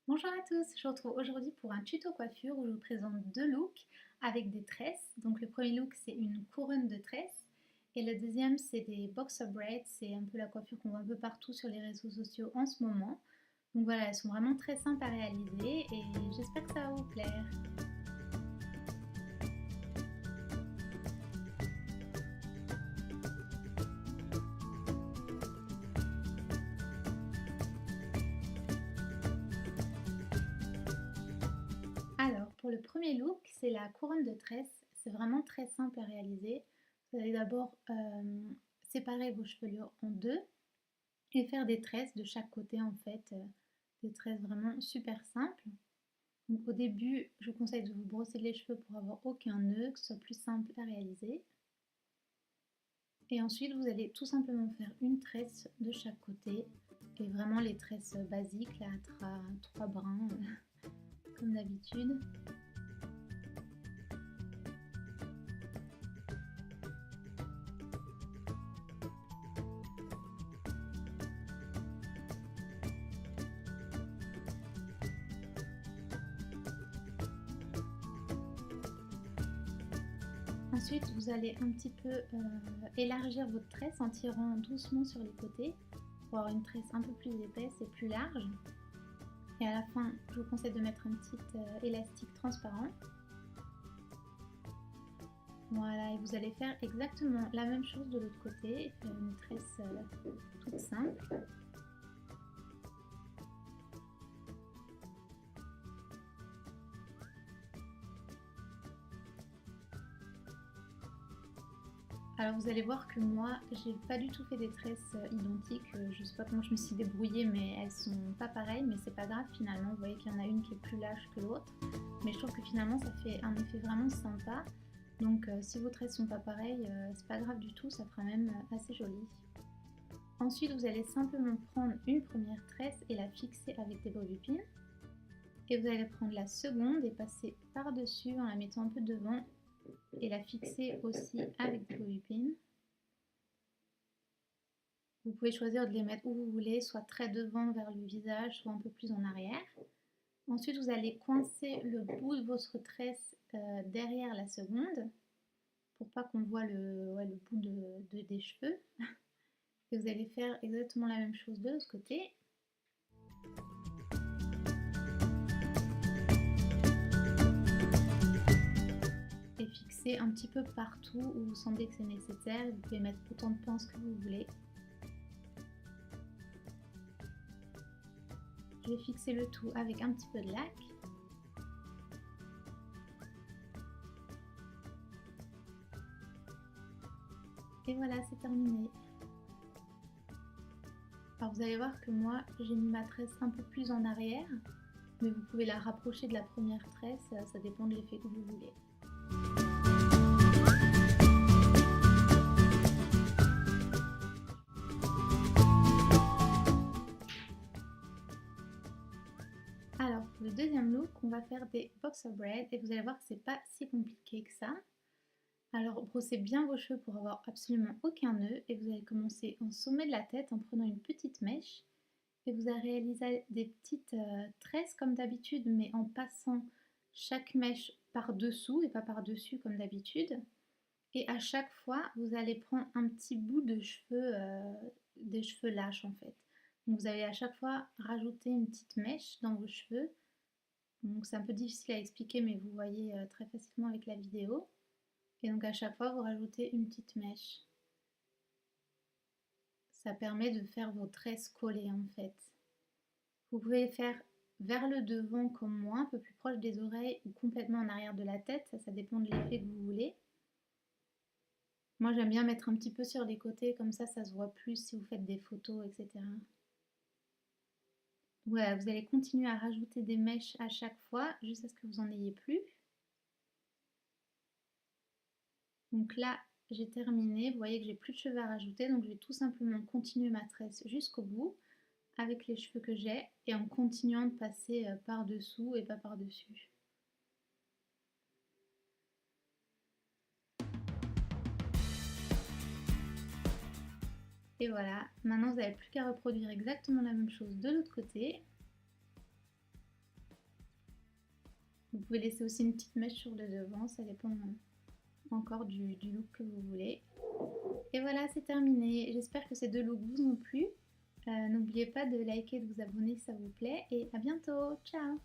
Bonjour à tous, je vous retrouve aujourd'hui pour un tuto coiffure où je vous présente deux looks avec des tresses. Donc le premier look c'est une couronne de tresses et le deuxième c'est des boxer braids, c'est un peu la coiffure qu'on voit un peu partout sur les réseaux sociaux en ce moment. Donc voilà, elles sont vraiment très simples à réaliser et j'espère que ça va vous plaire. Alors pour le premier look, c'est la couronne de tresses, c'est vraiment très simple à réaliser. Vous allez d'abord séparer vos chevelures en deux et faire des tresses de chaque côté en fait, des tresses vraiment super simples. Donc au début, je vous conseille de vous brosser les cheveux pour avoir aucun nœud, que ce soit plus simple à réaliser. Et ensuite, vous allez tout simplement faire une tresse de chaque côté. Et vraiment les tresses basiques, là, trois brins, comme d'habitude. Ensuite, vous allez un petit peu élargir votre tresse en tirant doucement sur les côtés pour avoir une tresse un peu plus épaisse et plus large. Et à la fin, je vous conseille de mettre un petit élastique transparent. Voilà, et vous allez faire exactement la même chose de l'autre côté, faire une tresse toute simple. Alors vous allez voir que moi, j'ai pas du tout fait des tresses identiques, je sais pas comment je me suis débrouillée, mais elles sont pas pareilles, mais c'est pas grave finalement, vous voyez qu'il y en a une qui est plus large que l'autre, mais je trouve que finalement ça fait un effet vraiment sympa, donc si vos tresses sont pas pareilles, c'est pas grave du tout, ça fera même assez joli. Ensuite vous allez simplement prendre une première tresse et la fixer avec des bobines, et vous allez prendre la seconde et passer par dessus en la mettant un peu devant et la fixer aussi avec des bobines. Vous pouvez choisir de les mettre où vous voulez, soit très devant vers le visage, soit un peu plus en arrière. Ensuite, vous allez coincer le bout de votre tresse derrière la seconde pour pas qu'on voit le bout des cheveux. Et vous allez faire exactement la même chose de l'autre côté. Et fixer un petit peu partout où vous sentez que c'est nécessaire. Vous pouvez mettre autant de pinces que vous voulez. Je vais fixer le tout avec un petit peu de lac. Et voilà, c'est terminé. Alors vous allez voir que moi, j'ai mis ma tresse un peu plus en arrière, mais vous pouvez la rapprocher de la première tresse, ça dépend de l'effet que vous voulez. Alors pour le deuxième look, on va faire des boxer braids et vous allez voir que c'est pas si compliqué que ça. Alors brossez bien vos cheveux pour avoir absolument aucun nœud et vous allez commencer au sommet de la tête en prenant une petite mèche et vous allez réaliser des petites tresses comme d'habitude mais en passant chaque mèche par dessous et pas par dessus comme d'habitude. Et à chaque fois, vous allez prendre un petit bout de cheveux, des cheveux lâches en fait. Donc vous allez à chaque fois rajouter une petite mèche dans vos cheveux. Donc c'est un peu difficile à expliquer mais vous voyez très facilement avec la vidéo. Et donc à chaque fois, vous rajoutez une petite mèche. Ça permet de faire vos tresses collées en fait. Vous pouvez faire vers le devant comme moi, un peu plus proche des oreilles ou complètement en arrière de la tête. Ça dépend de l'effet que vous voulez. Moi j'aime bien mettre un petit peu sur les côtés, comme ça se voit plus si vous faites des photos, etc. Voilà, vous allez continuer à rajouter des mèches à chaque fois, jusqu'à ce que vous en ayez plus. Donc là, j'ai terminé, vous voyez que j'ai plus de cheveux à rajouter, donc je vais tout simplement continuer ma tresse jusqu'au bout, avec les cheveux que j'ai, et en continuant de passer par-dessous et pas par-dessus. Et voilà, maintenant vous n'avez plus qu'à reproduire exactement la même chose de l'autre côté. Vous pouvez laisser aussi une petite mèche sur le devant, ça dépend encore du look que vous voulez. Et voilà, c'est terminé. J'espère que ces deux looks vous ont plu. N'oubliez pas de liker et de vous abonner si ça vous plaît. Et à bientôt. Ciao!